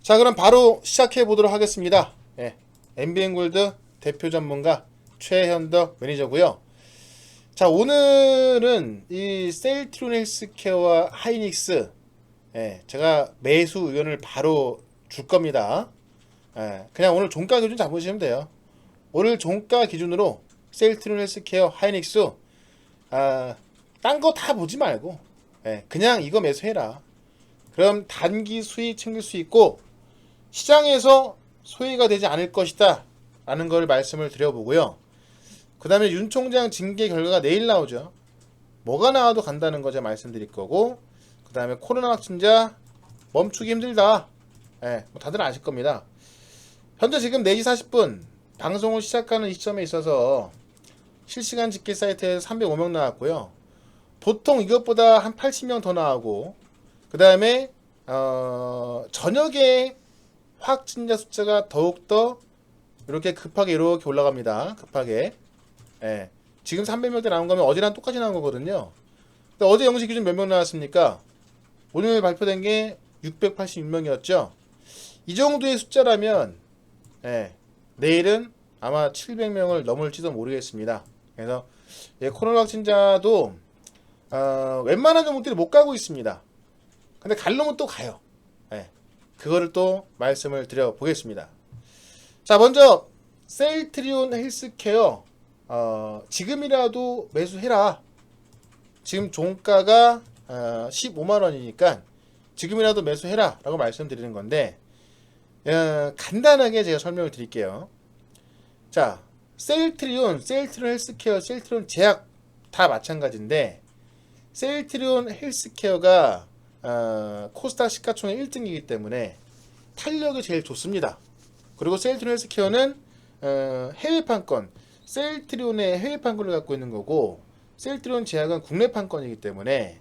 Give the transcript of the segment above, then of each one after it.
자, 그럼 바로 시작해 보도록 하겠습니다. MBN골드 대표 전문가 최현덕 매니저고요. 자, 오늘은 이 셀트리온 헬스케어와 하이닉스 제가 매수 의견을 바로 줄 겁니다. 그냥 오늘 종가 기준 잡으시면 돼요. 오늘 종가 기준으로 셀트리온 헬스케어, 하이닉스 딴 거 다 보지 말고 그냥 이거 매수해라. 그럼 단기 수익 챙길 수 있고 시장에서 소외가 되지 않을 것이다 라는 걸 말씀을 드려보고요. 그 다음에 윤 총장 징계 결과가 내일 나오죠. 뭐가 나와도 간다는 거 제가 말씀드릴 거고, 그 다음에 코로나 확진자 멈추기 힘들다. 뭐 다들 아실 겁니다. 현재 지금 4시 40분 방송을 시작하는 이 시점에 있어서 실시간 집계 사이트에서 305명 나왔고요. 보통 이것보다 한 80명 더 나오고, 그 다음에 저녁에 확진자 숫자가 더욱더 이렇게 급하게 이렇게 올라갑니다. 급하게. 지금 300명대 나온 거면 어제랑 똑같이 나온 거거든요. 근데 어제 영시 기준 몇 명 나왔습니까? 오늘 발표된 게 686명이었죠. 이 정도의 숫자라면 내일은 아마 700명을 넘을지도 모르겠습니다. 그래서 코로나 확진자도 웬만한 종목들이 못 가고 있습니다. 근데 갈 놈은 또 가요. 그거를 또 말씀을 드려 보겠습니다. 자, 먼저 셀트리온 헬스케어 지금이라도 매수해라. 지금 종가가 15만원이니까 지금이라도 매수해라 라고 말씀드리는 건데, 간단하게 제가 설명을 드릴게요. 자, 셀트리온 헬스케어, 셀트리온 제약 다 마찬가지인데, 셀트리온 헬스케어가 코스닥 시가총액 1등이기 때문에 탄력이 제일 좋습니다. 그리고 셀트리온 헬스케어는 해외 판권, 셀트리온의 해외 판권을 갖고 있는 거고, 셀트리온 제약은 국내 판권이기 때문에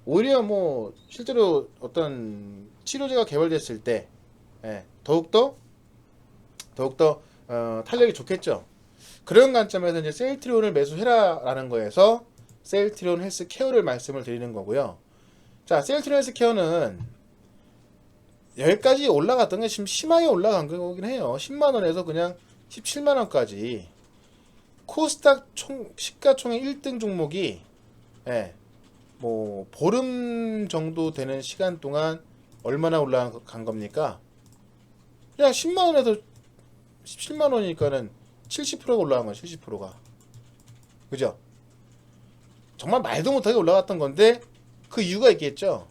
오히려 뭐 실제로 어떤 치료제가 개발됐을 때 더욱더 탄력이 좋겠죠. 그런 관점에서 이제 셀트리온을 매수해라라는 거에서 셀트리온 헬스케어를 말씀을 드리는 거고요. 자, 셀트리온 헬스케어는 여기까지 올라갔던 게 지금 심하게 올라간 거긴 해요. 10만원에서 그냥 17만원까지 코스닥 시가총액 1등 종목이 뭐 보름 정도 되는 시간 동안 얼마나 올라간 겁니까? 그냥 10만원에서 17만원이니까는 70%가 올라간 거예요. 70%가. 그죠? 정말 말도 못하게 올라갔던 건데 그 이유가 있겠죠.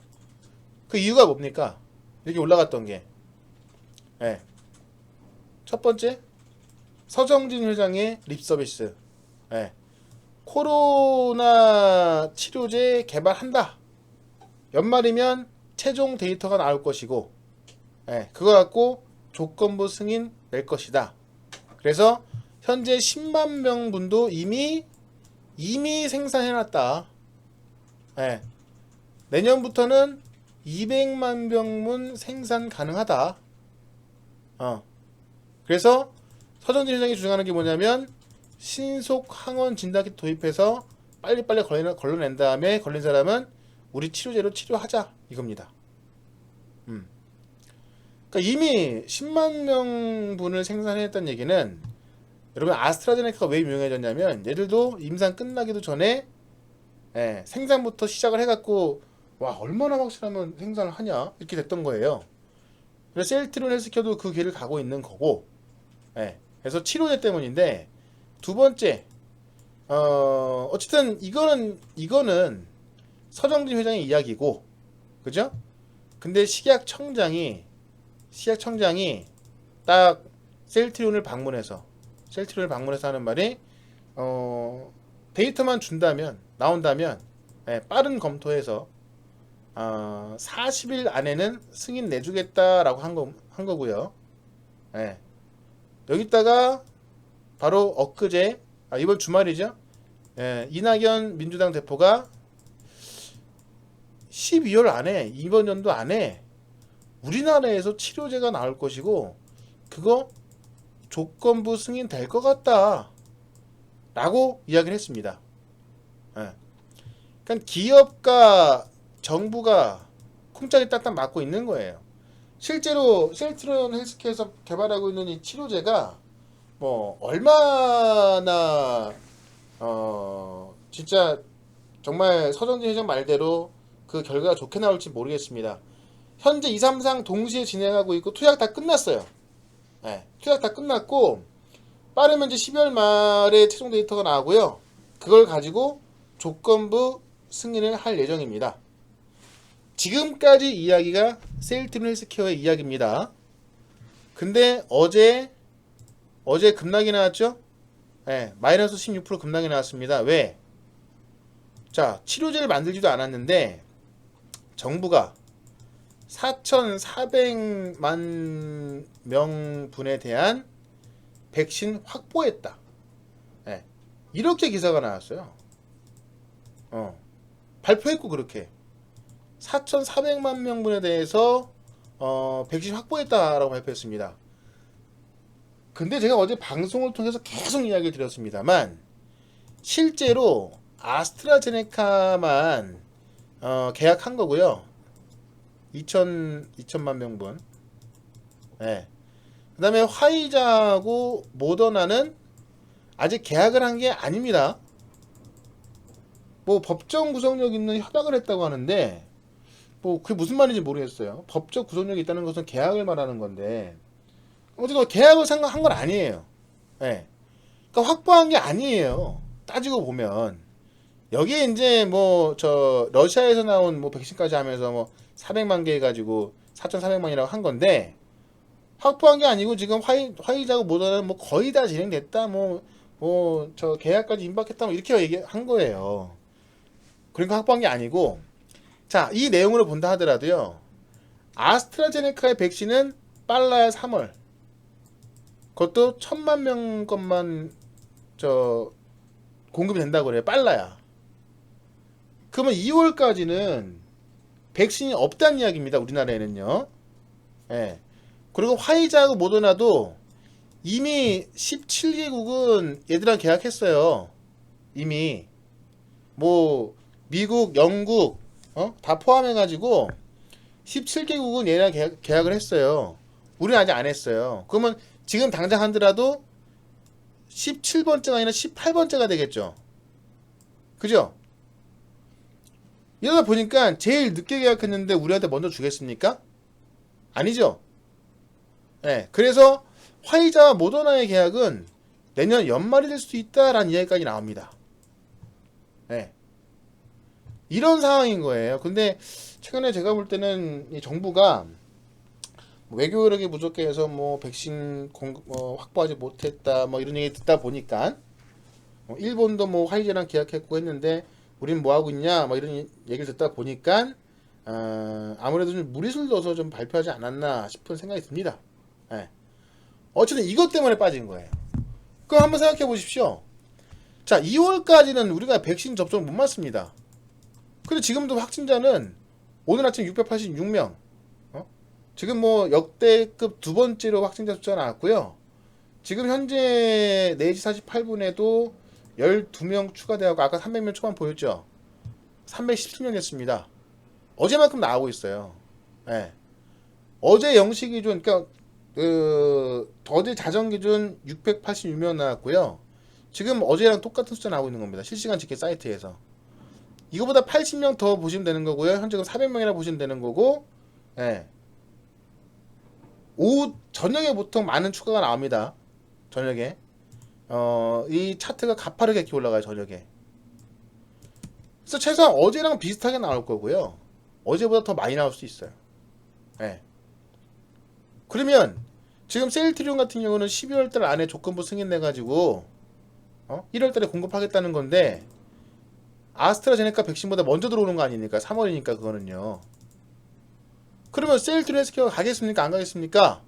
그 이유가 뭡니까? 이렇게 올라갔던 게 첫 번째, 서정진 회장의 립서비스. 코로나 치료제 개발한다. 연말이면 최종 데이터가 나올 것이고, 그거 갖고 조건부 승인 낼 것이다. 그래서 현재 10만 명분도 이미 생산해놨다. 내년부터는 200만 병분 생산 가능하다. 그래서 서정진 회장이 주장하는 게 뭐냐면 신속 항원 진단키트 도입해서 빨리빨리 걸러낸 다음에 걸린 사람은 우리 치료제로 치료하자 이겁니다. 그러니까 이미 10만 명분을 생산했다는 얘기는, 여러분 아스트라제네카가 왜 유명해졌냐면 얘들도 임상 끝나기도 전에 생산부터 시작을 해갖고 와 얼마나 확실하면 생산을 하냐 이렇게 됐던 거예요. 그래서 셀트리온 헬스케어도 그 길을 가고 있는 거고, 그래서 치료제 때문인데, 두 번째 어쨌든 이거는 서정진 회장의 이야기고, 그죠? 근데 식약청장이 딱 셀트리온을 방문해서 하는 말이 데이터만 나온다면 빠른 검토해서 40일 안에는 승인 내주겠다라고 한 거고요. 여기다가 바로 엊그제 이번 주말이죠. 이낙연 민주당 대표가 12월 안에, 이번 연도 안에 우리나라에서 치료제가 나올 것이고 그거 조건부 승인 될 것 같다 라고 이야기를 했습니다. 그러니까 기업과 정부가 쿵짝이 딱딱 맞고 있는 거예요. 실제로 셀트론 헬스케어에서 개발하고 있는 이 치료제가 뭐 얼마나 진짜 정말 서정진 회장 말대로 그 결과가 좋게 나올지 모르겠습니다. 현재 2, 3, 4 동시에 진행하고 있고 투약 다 끝났어요. 네, 투약 다 끝났고 빠르면 이제 12월 말에 최종 데이터가 나오고요. 그걸 가지고 조건부 승인을 할 예정입니다. 지금까지 이야기가 셀트론 헬스케어의 이야기입니다. 근데 어제 급락이 나왔죠? 네, 마이너스 16% 급락이 나왔습니다. 왜? 자, 치료제를 만들지도 않았는데 정부가 4,400만 명분에 대한 백신 확보했다. 네, 이렇게 기사가 나왔어요. 발표했고 그렇게 4,400만 명분에 대해서 백신 확보했다라고 발표했습니다. 근데 제가 어제 방송을 통해서 계속 이야기를 드렸습니다만 실제로 아스트라제네카만 계약한 거고요. 2천만 명분. 네. 그 다음에 화이자하고 모더나는 아직 계약을 한 게 아닙니다. 뭐 법정 구속력 있는 협약을 했다고 하는데 뭐 그게 무슨 말인지 모르겠어요. 법적 구속력이 있다는 것은 계약을 말하는 건데 어쨌든 계약을 한 건 아니에요. 네. 그러니까 확보한 게 아니에요. 따지고 보면 여기에 이제 뭐 저 러시아에서 나온 뭐 백신까지 하면서 뭐 400만 개 해가지고 4,400만이라고 한 건데 확보한 게 아니고 지금 화이자고 모더나는 뭐 거의 다 진행됐다 뭐 저 계약까지 임박했다 뭐 이렇게 얘기한 거예요. 그러니까 확보한 게 아니고 자, 이 내용으로 본다 하더라도요. 아스트라제네카의 백신은 빨라야 3월. 그것도 1,000만 명 것만 저 공급이 된다고 그래요. 빨라야. 그러면 2월까지는 백신이 없다는 이야기입니다. 우리나라에는요. 예. 그리고 화이자하고 모더나도 이미 17개국은 얘들랑 계약했어요. 이미 뭐 미국, 영국 다 포함해가지고 17개국은 얘랑 계약을 했어요. 우리는 아직 안 했어요. 그러면 지금 당장 하더라도 17번째가 아니라 18번째가 되겠죠. 그죠? 이러다 보니까 제일 늦게 계약했는데 우리한테 먼저 주겠습니까? 아니죠. 네, 그래서 화이자와 모더나의 계약은 내년 연말이 될 수도 있다라는 이야기까지 나옵니다. 네. 이런 상황인 거예요. 근데 최근에 제가 볼 때는 이 정부가 외교 여력이 부족해서 뭐 백신 확보하지 못했다 뭐 이런 얘기 듣다 보니까 일본도 뭐 화이자랑 계약했고 했는데 우린 뭐 하고 있냐 뭐 이런 얘기를 듣다 보니까 아무래도 좀 무리수를 넣어서 좀 발표하지 않았나 싶은 생각이 듭니다. 네. 어쨌든 이것 때문에 빠진 거예요. 그럼 한번 생각해 보십시오. 자, 2월까지는 우리가 백신 접종 못 맞습니다. 근데 지금도 확진자는 오늘 아침 686명. 지금 뭐 역대급 두 번째로 확진자 숫자가 나왔고요. 지금 현재 4시 48분에도 12명 추가되고 아까 300명 초반 보였죠. 317명 됐습니다. 어제만큼 나오고 있어요. 네. 어제 0시 기준, 그러니까 어제 자정 기준 686명 나왔고요. 지금 어제랑 똑같은 숫자 나오고 있는 겁니다. 실시간 집계 사이트에서. 이거보다 80명 더 보시면 되는 거고요. 현재 400명이라 보시면 되는 거고, 예. 오후 저녁에 보통 많은 추가가 나옵니다. 저녁에. 이 차트가 가파르게 이렇게 올라가요. 저녁에. 그래서 최소한 어제랑 비슷하게 나올 거고요. 어제보다 더 많이 나올 수 있어요. 예. 그러면 지금 셀트리온 같은 경우는 12월달 안에 조건부 승인 내가지고 1월달에 공급하겠다는 건데 아스트라제네카 백신보다 먼저 들어오는 거 아닙니까? 3월이니까 그거는요. 그러면 셀트리온 헬스케어가 가겠습니까? 안 가겠습니까?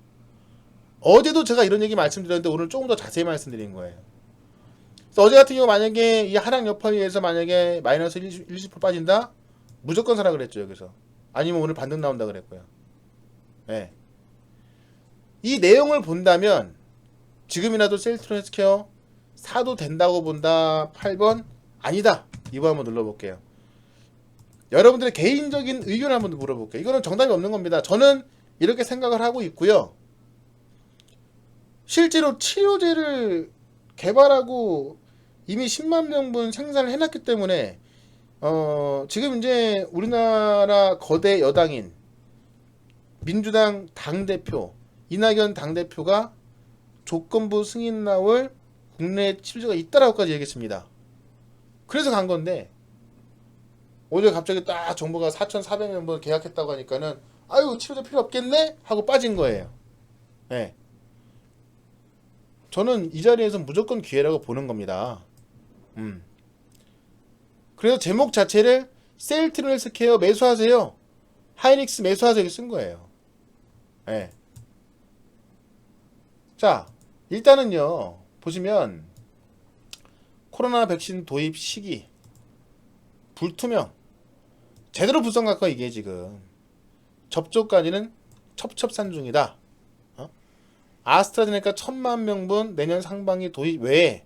어제도 제가 이런 얘기 말씀드렸는데 오늘 조금 더 자세히 말씀드린 거예요. 그래서 어제 같은 경우 만약에 이 하락 여파에 의해서 만약에 마이너스 20% 빠진다? 무조건 사라 그랬죠 여기서. 아니면 오늘 반등 나온다 그랬고요. 네. 이 내용을 본다면 지금이라도 셀트리온 헬스케어 사도 된다고 본다. 8번 아니다. 2번 한번 눌러볼게요. 여러분들의 개인적인 의견을 한번 물어볼게요. 이거는 정답이 없는 겁니다. 저는 이렇게 생각을 하고 있고요. 실제로 치료제를 개발하고 이미 10만 명분 생산을 해놨기 때문에 지금 이제 우리나라 거대 여당인 민주당 당대표 이낙연 당대표가 조건부 승인 나올 국내 치료제가 있다라고까지 얘기했습니다. 그래서 간 건데 어제 갑자기 딱 정부가 4,400명분 계약했다고 하니까는 아유 치료제 필요 없겠네 하고 빠진 거예요. 네. 저는 이 자리에서 무조건 기회라고 보는 겁니다. 그래서 제목 자체를 셀트론 헬스케어 매수하세요, 하이닉스 매수하세요 쓴 거예요. 네. 자, 일단은요 보시면 코로나 백신 도입 시기 불투명, 제대로 불성각과 이게 지금 접종까지는 첩첩산중이다. 아스트라제네카 1,000만 명분 내년 상반기 도입 외에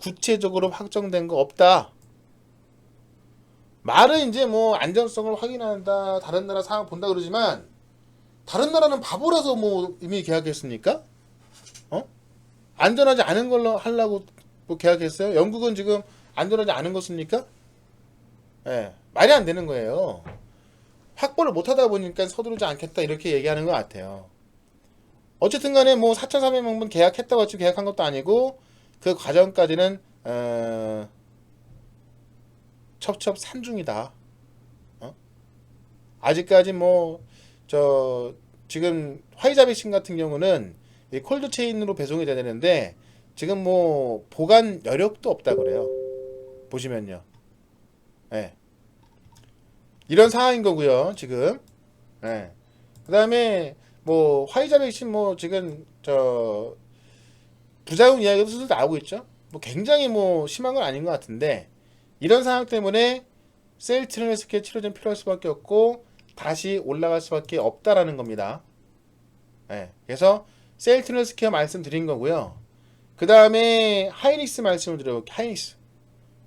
구체적으로 확정된 거 없다. 말은 이제 뭐 안전성을 확인한다, 다른 나라 상황 본다 그러지만 다른 나라는 바보라서 뭐 이미 계약했습니까? 안전하지 않은 걸로 하려고 뭐 계약했어요? 영국은 지금 안전하지 않은 거 씁니까? 예, 말이 안 되는 거예요. 확보를 못 하다 보니까 서두르지 않겠다 이렇게 얘기하는 것 같아요. 어쨌든 간에 뭐 4,400명분 계약했다고 해서 계약한 것도 아니고 그 과정까지는 첩첩산중이다. 아직까지 뭐 지금 화이자 백신 같은 경우는 이 콜드 체인으로 배송이 돼야 되는데 지금 뭐 보관 여력도 없다 그래요. 보시면요. 네. 이런 상황인 거고요. 지금. 네. 그다음에 뭐 화이자 백신 뭐 지금 부작용 이야기도 슬슬 나오고 있죠. 뭐 굉장히 뭐 심한 건 아닌 것 같은데 이런 상황 때문에 셀트론 헬스케어 치료제는 필요할 수밖에 없고 다시 올라갈 수밖에 없다라는 겁니다. 네. 그래서 셀트론 헬스케어 말씀드린 거고요. 그 다음에 하이닉스 말씀을 드려볼게요. 하이닉스.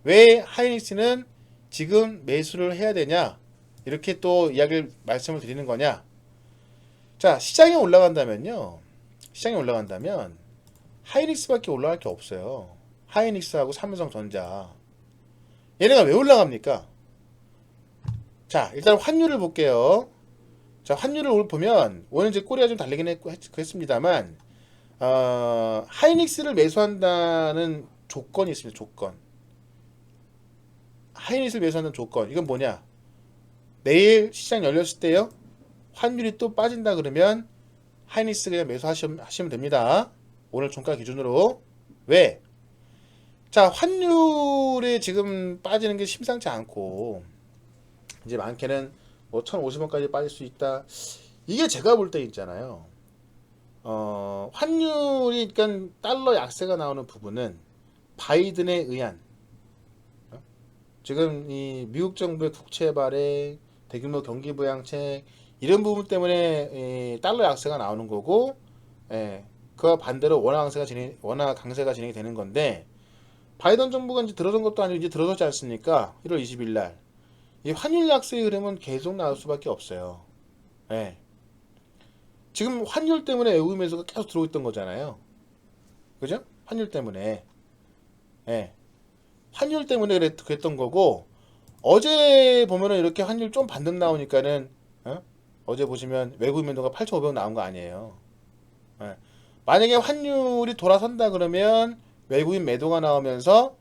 왜 하이닉스는 지금 매수를 해야 되냐? 이렇게 또 이야기를 말씀을 드리는 거냐? 자, 시장이 올라간다면 하이닉스밖에 올라갈 게 없어요. 하이닉스하고 삼성전자. 얘네가 왜 올라갑니까? 자, 일단 환율을 볼게요. 자, 환율을 보면 오늘 이제 꼬리가 좀 달리긴 했습니다만 하이닉스를 매수한다는 조건이 있습니다. 조건. 하이닉스를 매수한다는 조건. 이건 뭐냐? 내일 시장 열렸을 때요. 환율이 또 빠진다 그러면 하이닉스 그냥 매수하시면 됩니다. 오늘 종가 기준으로. 왜? 자, 환율이 지금 빠지는 게 심상치 않고 이제 많게는 뭐 1,050원까지 빠질 수 있다. 이게 제가 볼 때 있잖아요. 환율이 그러니까 달러 약세가 나오는 부분은 바이든에 의한 지금 이 미국 정부의 국채 발행, 대규모 경기 부양책 이런 부분 때문에 달러 약세가 나오는 거고, 그와 반대로 원화 강세가 진행이 되는 건데 바이든 정부가 이제 들어선 것도 아니고 이제 들어섰지 않습니까? 1월 20일 날. 이 환율 약세의 흐름은 계속 나올 수밖에 없어요. 지금 환율 때문에 외국 매수가 계속 들어오고 있던 거잖아요. 그죠? 환율 때문에. 환율 때문에 그랬던 거고, 어제 보면은 이렇게 환율 좀 반등 나오니까는, 어제 보시면 외국인 매도가 8,500원 나온 거 아니에요. 만약에 환율이 돌아선다 그러면 외국인 매도가 나오면서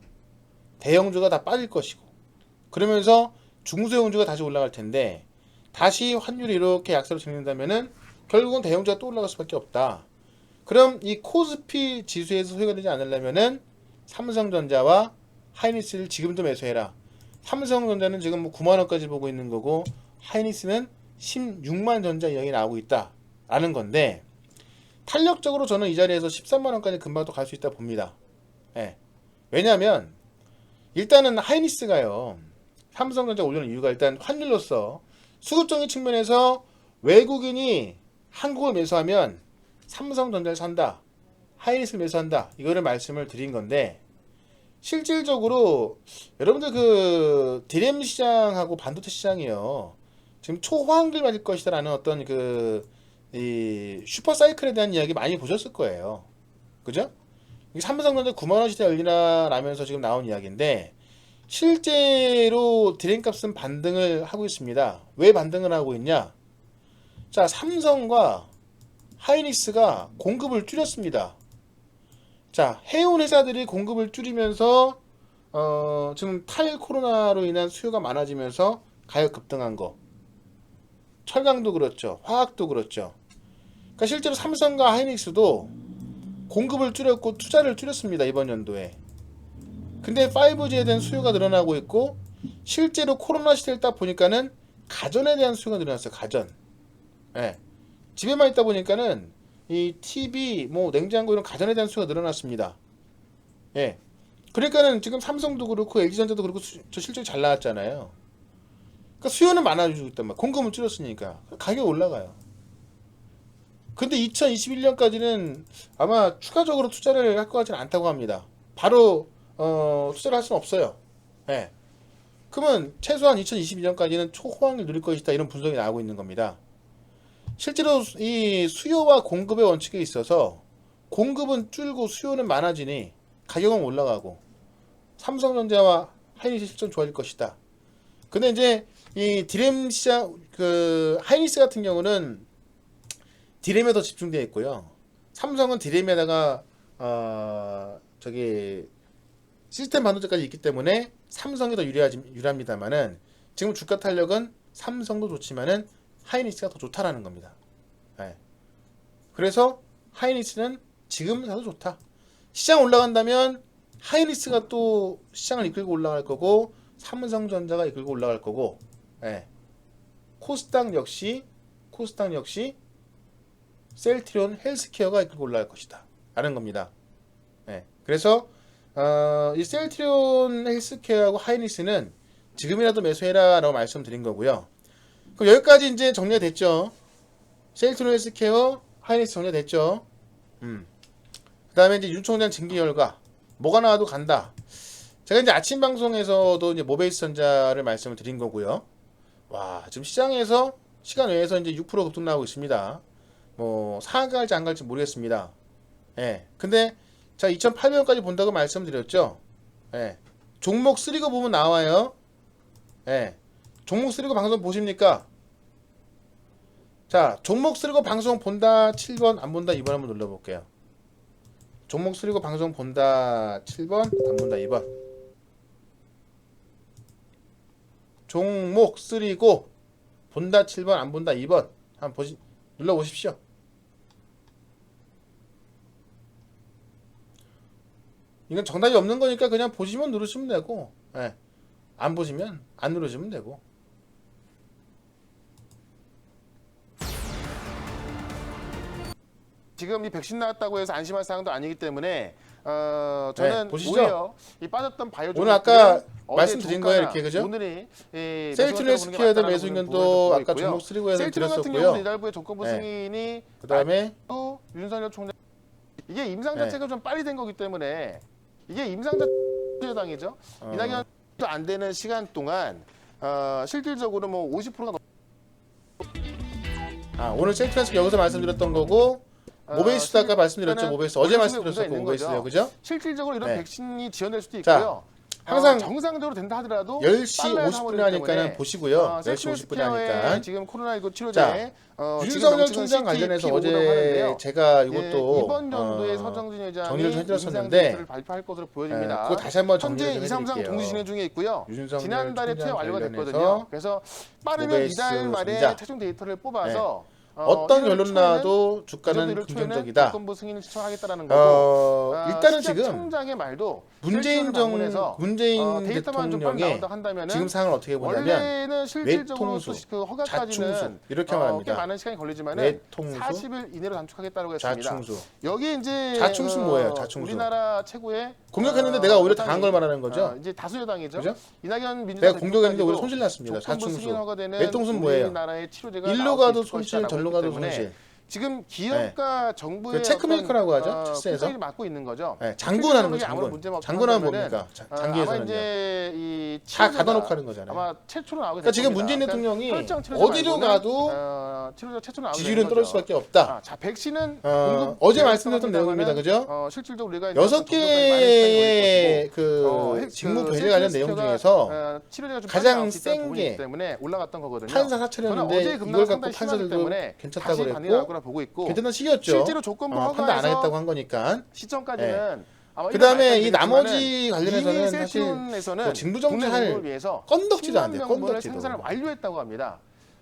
대형주가 다 빠질 것이고, 그러면서 중소형주가 다시 올라갈 텐데, 다시 환율이 이렇게 약세로 진행된다면은 결국은 대형주가 또 올라갈 수밖에 없다. 그럼 이 코스피 지수에서 소외가 되지 않으려면은 삼성전자와 하이닉스를 지금도 매수해라. 삼성전자는 지금 뭐 9만원까지 보고 있는 거고 하이닉스는 16만 전자 이야기 나오고 있다 라는 건데, 탄력적으로 저는 이 자리에서 13만원까지 금방 또 갈 수 있다 봅니다. 왜냐하면 일단은 하이닉스가요, 삼성전자 올리는 이유가 일단 환율로서 수급적인 측면에서 외국인이 한국을 매수하면 삼성전자를 산다, 하이닉스를 매수한다, 이거를 말씀을 드린 건데, 실질적으로 여러분들 그 디램 시장하고 반도체 시장이요 지금 초호황기를 맞을 것이다라는 어떤 그 이 슈퍼사이클에 대한 이야기 많이 보셨을 거예요. 그죠? 이 삼성전자 9만 원 시대 열리나 라면서 지금 나온 이야기인데 실제로 디램값은 반등을 하고 있습니다. 왜 반등을 하고 있냐? 자, 삼성과 하이닉스가 공급을 줄였습니다. 자, 해운 회사들이 공급을 줄이면서 지금 탈 코로나로 인한 수요가 많아지면서 가격 급등한 거. 철강도 그렇죠. 화학도 그렇죠. 그러니까 실제로 삼성과 하이닉스도 공급을 줄였고 투자를 줄였습니다. 이번 연도에. 근데 5G에 대한 수요가 늘어나고 있고 실제로 코로나 시대를 딱 보니까는 가전에 대한 수요가 늘어났어요. 가전. 예. 집에만 있다 보니까는 이 TV, 뭐 냉장고 이런 가전에 대한 수요가 늘어났습니다. 예. 그러니까는 지금 삼성도 그렇고 LG전자도 그렇고 저 실적이 잘 나왔잖아요. 그러니까 수요는 많아지고 있단 말이야. 공급은 줄였으니까 가격이 올라가요. 근데 2021년까지는 아마 추가적으로 투자를 할 것 같지는 않다고 합니다. 바로 투자를 할 수는 없어요. 예. 그러면 최소한 2022년까지는 초호황을 누릴 것이다 이런 분석이 나오고 있는 겁니다. 실제로 이 수요와 공급의 원칙에 있어서 공급은 줄고 수요는 많아지니 가격은 올라가고 삼성전자와 하이닉스 실적 좋아질 것이다. 근데 이제 이 디램 시장 그 하이닉스 같은 경우는 디램에 더 집중되어 있고요. 삼성은 디램에다가 저기 시스템 반도체까지 있기 때문에 삼성이 더 유리합니다만은 지금 주가 탄력은 삼성도 좋지만은 하이닉스가 더 좋다라는 겁니다. 네. 그래서 하이닉스는 지금 사도 좋다. 시장 올라간다면 하이닉스가 또 시장을 이끌고 올라갈 거고 삼성전자가 이끌고 올라갈 거고, 네. 코스닥 역시 셀트리온 헬스케어가 이끌고 올라갈 것이다 라는 겁니다. 네. 그래서 이 셀트리온 헬스케어하고 하이닉스는 지금이라도 매수해라 라고 말씀드린 거고요. 그럼 여기까지 이제 정리가 됐죠. 셀트리온 헬스케어, 하이닉스 정리가 됐죠. 그 다음에 이제 윤 총장 징계 결과 뭐가 나와도 간다. 제가 이제 아침 방송에서도 이제 모베이스 전자를 말씀을 드린 거고요. 와, 지금 시장에서 시간 외에서 이제 6% 급등 나오고 있습니다. 뭐 상한가할지 안 갈지 모르겠습니다. 예. 근데 자 2,800원까지 본다고 말씀드렸죠. 예. 종목 쓰리고 보면 나와요. 예. 종목 쓰리고 방송 보십니까? 자, 종목 쓰리고 방송 본다 7번, 안 본다 2번 한번 눌러볼게요. 종목 쓰리고 방송 본다 7번, 안 본다 2번. 종목 쓰리고 본다 7번, 안 본다 2번. 한번 눌러보십시오. 이건 정답이 없는 거니까 그냥 보시면 누르시면 되고, 예. 안 보시면 안 누르시면 되고. 지금 이 백신 나왔다고 해서 안심할 사항도 아니기 때문에 저는 네, 보시죠. 오히려 이 빠졌던 바이오 오늘 아까 말씀드린 거예요, 이렇게, 그죠? 오늘이 셀트리온 헬스케어의 매수 의견도 아까 종목 쓰리고 해서 셀트리온 같은 드렸었고요. 경우는 이달부의 조건부 네. 승인이 그 다음에 또 윤석열 총장 이게 임상 자체가 네. 좀 빨리 된 거기 때문에 이게 임상 자체당이죠. 이낙연도 안 되는 시간 동안 실질적으로 뭐 50%가 오늘 셀트리온 헬스케어 여기서 말씀드렸던 거고 모베이스도 아까 말씀드렸죠. 모베이스 어제 말씀드렸었고 모베이스요, 그죠? 실질적으로 이런 네. 백신이 지원될 수도 자, 있고요. 항상 정상적으로 된다 하더라도 10시 50분에 하니까는 보시고요. 10시 50분에 하니까. 지금 코로나19 치료제 자, 윤석열 총장 관련해서 어제 제가 이것도 이번 연도에 서정진 회장이 정리를 좀 해드렸었는데 임상 발표할 것으로 보여집니다. 그거 다시 한번 정리를 현재 좀 2, 3상 해드릴게요. 동시 진행 중에 있고요. 윤석열 지난달에 총장 퇴 완료가 관련해서 됐거든요. 그래서 빠르면 모베이스 이달 말에 전자. 최종 데이터를 뽑아서 어떤 1월 결론 초에는 나와도 주가는 이달 초에는 긍정적이다. 조건부 승인을 신청하겠다는 거고 일단은 시장 지금 총장의 말도 문재인 데이터만 좀 빨리 대통령의 나온다 한다면은 지금 상황을 어떻게 보냐면 원래는 실질적으로 외통수, 그 허가까지는 자충수 이렇게 꽤 말합니다. 많은 시간이 걸리지만은 외통수, 40일 이내로 단축하겠다고 했습니다. 자충수. 여기 이제 자충수 뭐예요? 자충수. 우리나라 최고의 공격했는데 내가 오히려 당한 걸 말하는 거죠. 이제 다수 여당이죠. 그죠? 이낙연 민주당 내가 공격했는데 오히려 손실 났습니다. 자충수. 외통수는 뭐예요? 우리나라의 치료제가 일로 나올 수 가도 있을 손실, 것이다라고 절로 했기 가도 때문에 손실. 지금 기업과 정부의 그 체크메이커라고 하죠, 출세에서. 를 맡고 있는 거죠. 네, 장군하는 거 아무런 문제가 장군. 장군하면 없다면은, 뭡니까? 아마 장기에서는요. 이제 이 다 치료제가 가둬놓고 하는 거잖아요. 아마 최초로 나오게 그러니까 될 지금 겁니다. 문재인 대통령이 혈전 치료제 어디로 말고는, 가도 치료제 최초로 나오게 지지율은 되는 떨어질 거죠. 수밖에 없다. 자, 백신은 어제 말씀드렸던 내용입니다. 그죠? 실질적으로 우리가 6개의 그 직무 배제 관련 내용 중에서 치료제가 좀 가장 빨리 나올 수 있다는 센 부분이기 게 때문에 올라갔던 거거든요. 판사 저는 사찰이었는데 어제의 급락은 이걸 갖고 상당히 심하기 판사들도 때문에 괜찮다고 다시 반응이 나올 그랬고 거라 보고 있고 괜찮다는 시기였죠. 실제로 조건부 판단 안 허가에서 하겠다고 한 거니까. 시점까지는 아마 그 다음에 이 이런 나머지 말씀드리지만은 관련해서는 이미 사실 셀트론에서는 뭐 진부정지할 국내 공급을 위해서 건덕지도 안 돼요. 10만 명분을 건덕지도. 생산을 완료했다고 합니다.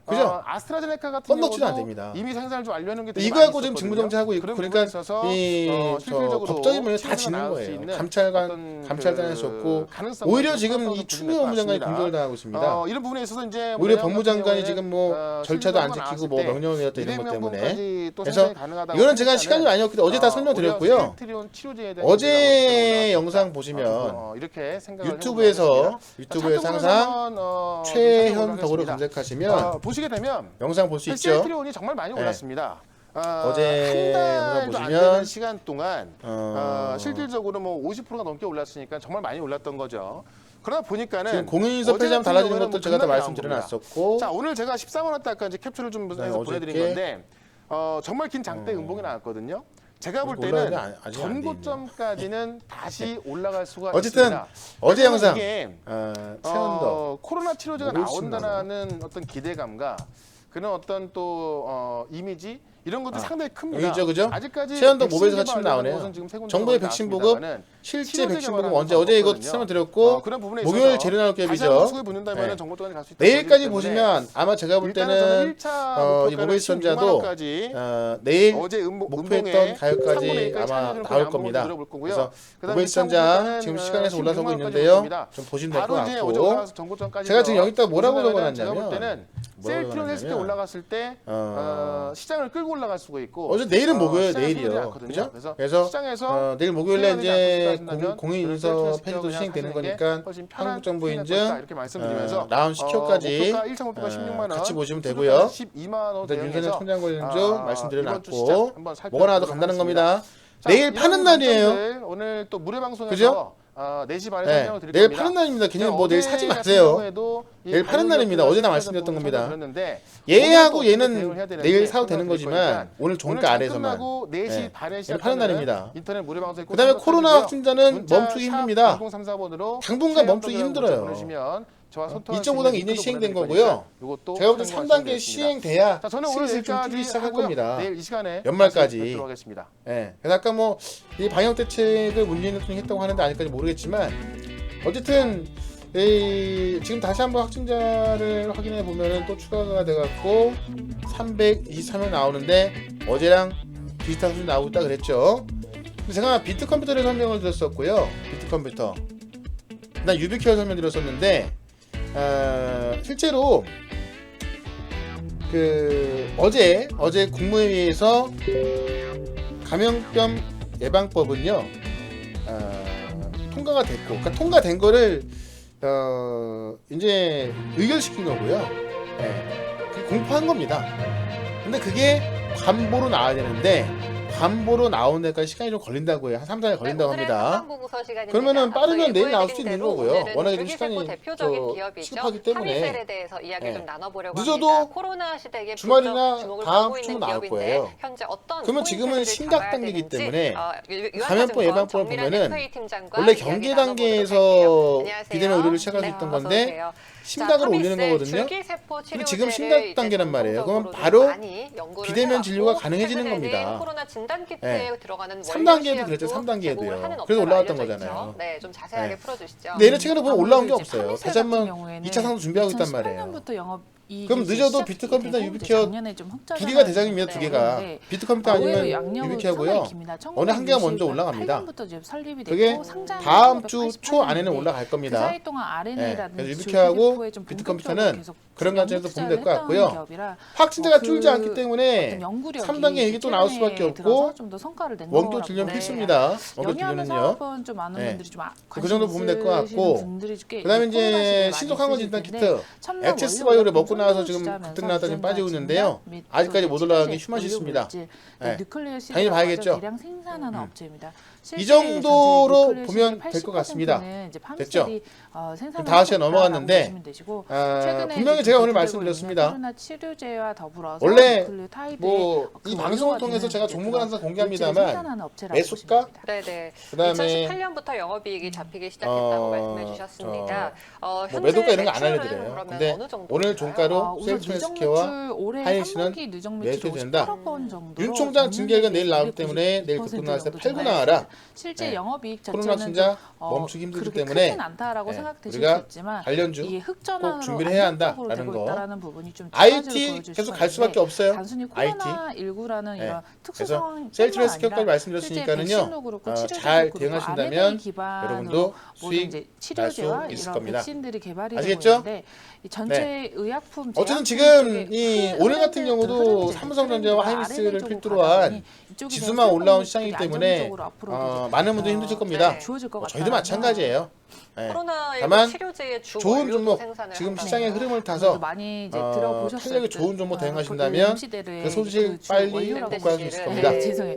그죠? 아스트라제네카 같은 건덕지도 안 경우도 됩니다. 이미 생산을 좀 완료하는 게 되게 이거 많이 갖고 지금 있었거든요. 직무정지하고 있고 그런 그러니까 부분에 있어서 이 실질적으로 법적인 면에 다 치료제가 지는 나올 수 거예요. 있는 감찰단에서 줬고 가능성을 오히려 지금 좀 이 보여줄 추미애 것 법무장관이 같습니다. 공격을 당하고 있습니다. 이런 부분에 있어서 이제 오히려 내용 법무장관이 같은 지금 경우에는, 뭐 절차도 안 실질적으로 지키고 뭐 나왔을 때 명령을 내렸다 이런 것 200명 때문에 분까지 또 그래서 생산이 가능하다고 이거는 제가 하니까는, 시간이 아니었기 때문에 어제 다 설명드렸고요. 셀트리온 치료제에 대한 어제 얘기가 영상 올라왔습니다. 보시면 이렇게 생각을 유튜브에서 해보겠습니다. 항상 자, 최현 좀 덕으로 찾아보도록 하겠습니다. 검색하시면 보시게 되면 영상 볼 수 있죠. 셀트리온이 정말 많이 올랐습니다. 어제 한 달도 안 보시면 되는 시간 동안 실질적으로 뭐 50%가 넘게 올랐으니까 정말 많이 올랐던 거죠. 그러다 보니까는 지금 공인인서 어제 폐지하면 같은 달라지는 경우에는 것도 뭐 제가 다 급락이 말씀드려놨었고 자, 오늘 제가 14만 원대까지 캡처를 좀 해서 보내드린 어저께 건데 정말 긴 장대 음봉이 나왔거든요. 제가 볼 올라가는 때는 게 아직 안 돼 전고점까지는 다시 올라갈 수가 어쨌든 있습니다. 어제 영상 이게 최현덕 코로나 치료제가 뭘 쓴다고? 나온다는 어떤 기대감과 그런 어떤 또 이미지 이런 것도 상당히 큽니다. 여기죠, 그죠? 아직까지 최현덕 백신 모바일에서 개발 치면 나오네요. 곳은 지금 세 군데 정부의 정도 백신 나왔습니다만은 실제 치료제 백신 개발하는 보급 언제 곳은 어제 이거 없거든요. 설명드렸고 그런 부분에 목요일 있어서 재료 나올 다시 갭이죠. 한번 수급이 붙는다면 네. 정보점까지 갈 수 있다. 내일까지 보시면 아마 제가 볼 때는 이 모바일 선자도 내일 어제 목표했던 가격까지 아마 나올 겁니다. 그래서 모바일 선자 지금 시간에서 올라서고 있는데요. 좀 보시면 될 것 같고 제가 지금 여기다 뭐라고 적어놨냐면 셀트리온 했을 때 올라갔을 때 시장을 끌고 올라갈 수가 있고 어제 내일은 목요일 시장에 내일이요. 소홀하지 그죠? 않거든요. 그래서 시장에서 내일 목요일에 수혜가 이제 되지 않고 공인인서 그런 폐지도 그냥 시행되는 하시는 게 거니까 훨씬 편한 한국 정부 수혜가 인증 있다, 이렇게 말씀드리면서 나온 10초까지 목표가 1차 목표가 16만 원, 같이 보시면 되고요. 12만 원 일단 윤석열 대응해서 총장 관련주 이번 주 시장 말씀드려놨고 한번 살펴보도록 뭐가 나와도 간다는 하겠습니다. 겁니다. 자, 내일 이런 파는 날이에요. 관점들 오늘 또 무료 방송에서 그죠? 4시 반에 네, 설명을 드릴 내일 겁니다. 파는 날입니다. 그냥 자, 뭐 내일 어제 사지 같은 마세요. 경우에도 이 내일 파는 날입니다. 어제 다 방송에서 말씀드렸던 겁니다. 설명드렸는데 얘하고 오늘도 얘는 대응을 해야 되는데 내일 사도 되는 설명드릴 거지만 거니까 오늘 종가 아래에서만. 끝나고 4시 네, 반에 내일 시작하는 파는 날입니다. 인터넷 무료 방송에 꼭 그다음에 참석 코로나 해주시고요. 확진자는 문자 멈추기 샵 힘듭니다. 1034번으로 당분간 멈추기 힘들어요. 보내주시면 저와 소통할 2.5단계 수 있는 2년 링크도 시행된 보내드릴 거고요. 거니까 이것도 제가 볼 때 참고하시면 3단계 되겠습니다. 시행돼야 자, 저는 오늘 슬슬 좀 여기까지 뛰기 시작할 하고요. 겁니다. 내일 이 시간에 연말까지. 뵙도록 하겠습니다. 예. 그래서 아까 뭐 이 방역 대책을 문재인 대통령이 했다고 하는데 아직까지 모르겠지만 어쨌든 지금 다시 한번 확진자를 확인해 보면은 또 추가가 돼갖고 323명 나오는데 어제랑 비슷한 수준 나오고 있다 그랬죠. 근데 제가 비트컴퓨터를 설명을 드렸었고요. 비트컴퓨터. 난 유비케어 설명드렸었는데 실제로 어제 국무회의에서 감염병 예방법은요 통과가 됐고, 그러니까 통과된 거를 이제 의결시킨 거고요. 공포한 겁니다. 근데 그게 관보로 나와야 되는데 관보로 나오는 데까지 시간이 좀 걸린다고 해요. 한 3, 4일 걸린다고 합니다. 그러면은 빠르면 내일 나올 수도 있는 거고요. 워낙에 좀 시간이 시급하기 때문에 하미셀에 대해서 이야기 좀 나눠보려고 늦어도 합니다. 코로나 시대에 주말이나 주목을 다음 받고 주면 있는 나올 기업인데 거예요. 현재 어떤 그러면 지금은 포인트들을 심각 잡아야 단계이기 되는지, 때문에 유한증권 감염병 예방법을 정밀한 보면은 FA 팀장과 원래 이야기를 경계 나눠보도록 단계에서 할게요. 안녕하세요. 비대면 의료를 시작할 수 있던 어서 건데 오세요. 심각으로 자, 올리는 타미셀 거거든요. 줄기세포 근데 지금 치료제를 심각 이제 단계란 말이에요. 그럼 전통적으로 바로 많이 연구를 비대면 해왔고 진료가 가능해지는 최근에는 겁니다. 코로나 진단 키트에 네. 들어가는 3단계도 그랬죠. 원료 3단계도요. 제공을 하는 그래서 업체가 올라갔던 알려져 거잖아요. 있죠. 네, 좀 자세하게 네. 풀어주시죠. 내일은 최근에 보면 올라온 게 아무래도 없어요. 이제 다시 한번 파미셀 같은 2차 상도 준비하고 있단 말이에요. 2018년부터 영업 그럼 늦어도 비트컴퓨터 유비케어 두 개가 대장입니다. 두 개가 비트컴퓨터 아니면 유비케어고요. 어느 한 개가 먼저 올라갑니다. 그게 다음 주 초 안에는 올라갈 겁니다. 그 사이 동안 RNA라든지 그래서 유비케어하고 비트컴퓨터는 그런 관점에서 보면 될 것 같고요. 확진자가 줄지 않기 때문에 3단계 얘기 또 나올 수밖에 없고 원격 진료 필수입니다. 원격 진료는요. 그 정도 보면 될 것 같고, 그 다음에 이제 신속 항원 진단 키트 엑세스 바이오를 먹고 나서 지금 급등 나다 지금 빠지고 있는데요. 아직까지 못 올라간 게 휴먼 시스입니다. 네. 당연히 봐야겠죠. 대량 생산하는 업체입니다. 이 정도로 보면 될 것 같습니다. 됐죠? 다 시간 넘어갔는데 분명히 제가 오늘 말씀드렸습니다. 코로나 치료제와 더불어서 원래 뉴클리오타이드의 뭐 이 그 방송을 원료가 통해서 되는 제가 이제 종목을 항상 그런 공개합니다만 물질을 생산하는 업체라고 매수가 보시면 됩니다. 네네. 그다음에 2018년부터 영업이익이 잡히기 시작했다고 말씀해 주셨습니다. 뭐 현재 매도가 이런 거 안 매출은 알려드려요. 그러면 근데 어느 정도인가요? 오늘 종가로 우선 셀트리스케어와 누적 매출 올해 하이닉스는 3분기 누적 매출 매수된다. 58억 원 정도. 윤 총장 징계가 내일 나오기 때문에 내일 급등 나왔을 때 팔고 나와라. 실제 네. 영업이익 코로나 자체는 진짜 멈추기 힘들기 그렇게 때문에 크진 않다라고 네, 생각되실 우리가 수 있지만 관련주 이게 흑전환으로 꼭 준비를 해야 안정적으로 한다라는 되고 거. 있다라는 부분이 좀두 가지로 IT 보여줄 계속 수가 갈 수밖에 있는데 없어요. 단순히 IT. 코로나19라는 네. 이런 특수 그래서 상황 셀트리스케어까지 말씀드렸으니까는요. 잘 대응하신다면 여러분도 수익 날 수 있을 겁니다. 백신들이 개발이 아시겠죠? 되고 있는데 이 전체 의약품 어쨌든 제약품 지금 쪽에 이 큰 오늘 같은 흐름들, 경우도 흐름이 삼성전자와 이제 하이닉스를 RNA 쪽으로 필두로 가다 한 보니 이쪽이 지수만 더 올라온 새로운 시장이기 것들이 때문에 안정적으로 앞으로도 많은 분들이 힘드실 겁니다. 네. 주어질 것 저희도 같다라는 마찬가지예요. 네. 코로나19 다만 치료제의 주 좋은 원료도 종목 생산을 지금 한다고 시장의 해요. 흐름을 타서 많이 이제 들어보셨을 탄력이 듯, 좋은 종목 그 대응하신다면 rem시대르의 그 소식 주 빨리 원료라고 복구할 수 있을 겁니다. 네. 죄송해요.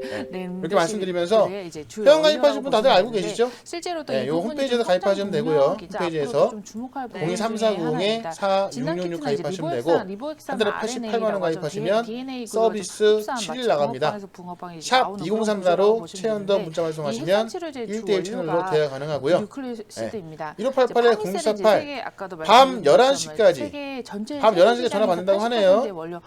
이렇게 말씀드리면서 주 회원 가입하신 원료라고 분 다들 알고 보시면 계시죠? 실제로 또 네, 이 요 부분이 홈페이지에서 좀 가입하시면 성장 되고요. 동력이자 홈페이지에서 앞으로 좀 주목할 부분 중에 하나입니다. 02340에 가입하시면 되고 한 달에 88만 원 가입하시면 서비스 7일 나갑니다. 샵 2034로 최연더 문자 발송하시면 1대1 채널로 대화 가능하고요. 뉴클리오시드입니다. 1588에 0448 밤 11시까지 밤 11시까지 전화 받는다고 하네요.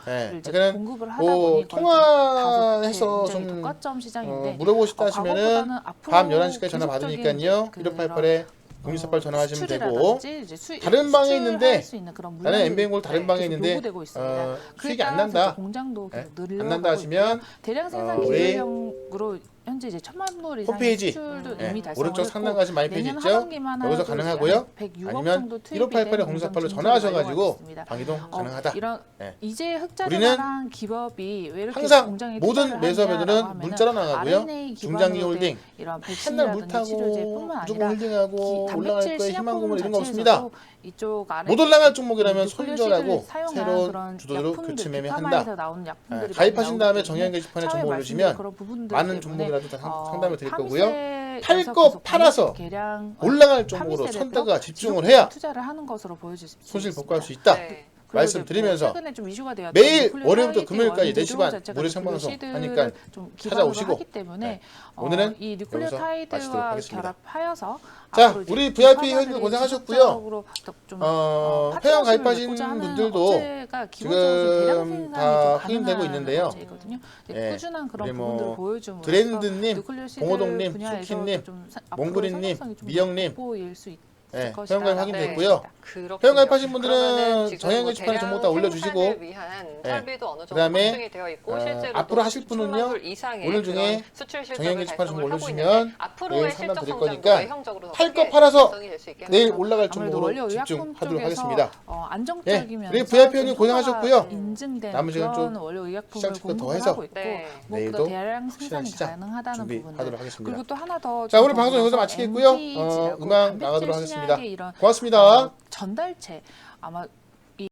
네, 그러니까 뭐 통화해서 좀 독과점 시장인데 물어보시다 하시면은 밤 11시까지 전화 계속적인 받으니까요. 그 1588에 028 전화하시면 되고 수출이라든지 이제 다른 방에 있는데 수출할 수 있는 그런 나는 물량들이 엠비엔골 다른 방에 계속 있는데 요구되고 있습니다. 그에 수익이 안 따라서 난다. 공장도 네, 계속 안 난다 늘려가고 하시면 있고요. 대량 생산 우리 기술형으로 현재 이제 1,000만 불 이상의 홈페이지 수출도 네, 이미 달성을 오른쪽 했고 상단 가신 마이 페이지 내년 있죠? 하반기만 여기서 해도 가능하고요. 106억 아니면 정도 투입이 1588에 되는 048로 공장 전화하셔가지고 완료가 됐습니다. 방이동 가능하다. 이런 네. 이제 우리는 흑자재랑 기업이 왜 이렇게 항상 공장에 모든 투자를 매수업에들은 하느냐라고 문자로 하면은 나가고요. RNA 중장기 기반으로 된 홀딩 이런 맨날 물 백신이라든지 치료제뿐만 타고 무조건 아니라 홀딩하고 올라갈 단백질 거에 희망 고문 신약품 이런 거 없습니다. 자체에서도 이쪽 못 올라갈 종목이라면 뉴클리오시드를 손절하고 사용한 새로운 그런 주도로 약품들, 교체 비타마에서 매매한다. 나오는 약품들이 가입하신 많이 다음에 나오기 정형 때문에 게시판에 차후에 정보 올리시면 그런 부분들 많은 때문에, 종목이라도 다 상담을 드릴 거고요. 파미세에서 팔 거 계속 팔아서 계량, 올라갈 종목으로 파미세를 선택과 집중을 지속적으로 해야 투자를 하는 것으로 보여질 수 손실 있습니다. 복구할 수 있다. 네. 그리고 말씀드리면서 이제 최근에 좀 이슈가 되었던 매일 뉴클리오 월요일부터 타이드 금요일까지 원료 4시 반 자체가 무료 생방송 뉴클리오시드를 하니까 좀 기반으로 찾아오시고 하기 때문에 네. 오늘은 이 여기서 뉴클리오 마치도록 타이드와 하겠습니다. 결합하여서 자, 앞으로 이제 우리 VIP 기업화들이 회원들 고생하셨고요. 지속적으로 좀, 회원 파트너십을 가입하신 맺고자 하는 분들도 업체가 기본적으로 좀 대량 지금 생산이 다 좀 확인되고 가능한 있는데요. 업체이거든요. 예, 꾸준한 그런 우리 뭐 부분들을 보여줌으로써 드랜드님, 뉴클리오시드 봉호동님, 분야에서도 수키님, 좀 앞으로 몽구리님, 성장성이 좀 미영님, 돋보일 수 있을 네, 것이다. 회원 가입 확인됐고요. 그렇군요. 회원 가입하신 그러면은 분들은 지금 정형 뭐 게시판에 정보 다 대량 올려주시고 생산을 위한 네. 설비도 어느 정도 그다음에 확충이 되어 있고 실제로 앞으로 하실 분은요, 오늘 중에 정형 게시판 정보 올려주시면 내일 상담 드릴 거니까 팔 거 팔아서 내일 올라갈 종목으로 집중하도록 하겠습니다. 안정적이면서 우리 VIP 회원님 고생하셨고요. 인증된 남은 시간 좀 그런 원료 의약품을 시장 측도 더 공급을 해서 하고 있고 네. 무엇보다 내일도 대량 확실한 생산이 시장 가능하다는 준비하도록 부분들 하겠습니다. 그리고 또 하나 더 자, 오늘 방송 여기서 마치겠고요. 음악 나가도록 하겠습니다. 고맙습니다. 전달체 아마